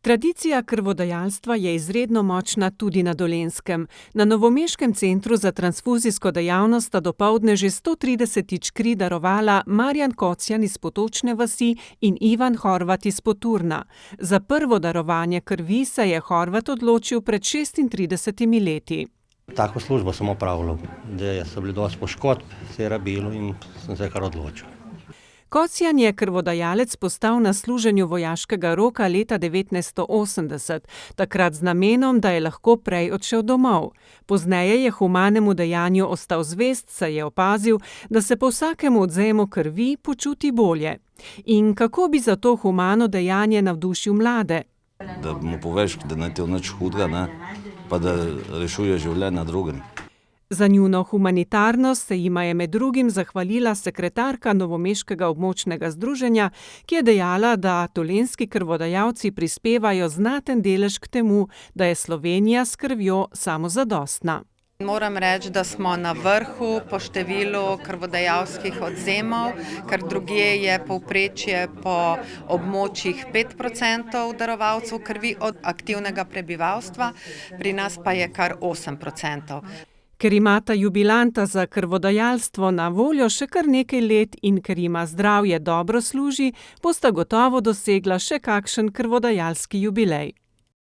Tradicija krvodajalstva je izredno močna tudi na Dolenjskem. Na novomeškem centru za transfuzijsko dejavnost sta dopoldne že 130. kri darovala Marjan Kocjan iz Potočne vasi in Ivan Horvat iz Poturna. Za prvo darovanje krvi se je Horvat odločil pred 36 leti. Tako službo sem opravljal, da so bili dosti poškodb, se je rabilo in sem se kar odločil. Kocjan je krvodajalec postal na služenju vojaškega roka leta 1980, takrat z namenom, da je lahko prej odšel domov. Pozneje je humanemu dejanju ostal zvest, saj je opazil, da se po vsakem odvzemu krvi počuti bolje. In kako bi za to humano dejanje navdušil mlade? Da mu poveš, da ne ti je nič hudega, pa da rešuje življenja drugim. Za njuno humanitarnost se jima je med drugim zahvalila sekretarka Novomeškega območnega združenja, ki je dejala, da dolenjski krvodajalci prispevajo znaten delež k temu, da je Slovenija s krvjo samozadostna. Moram reči, da smo na vrhu po številu krvodajalskih odvzemov, ker drugje je povprečje po območjih 5% darovalcev krvi od aktivnega prebivalstva, pri nas pa je kar 8%. Ker imata jubilanta za krvodajalstvo na voljo še kar nekaj let in ker jima zdravje dobro služi, bosta gotovo dosegla še kakšen krvodajalski jubilej.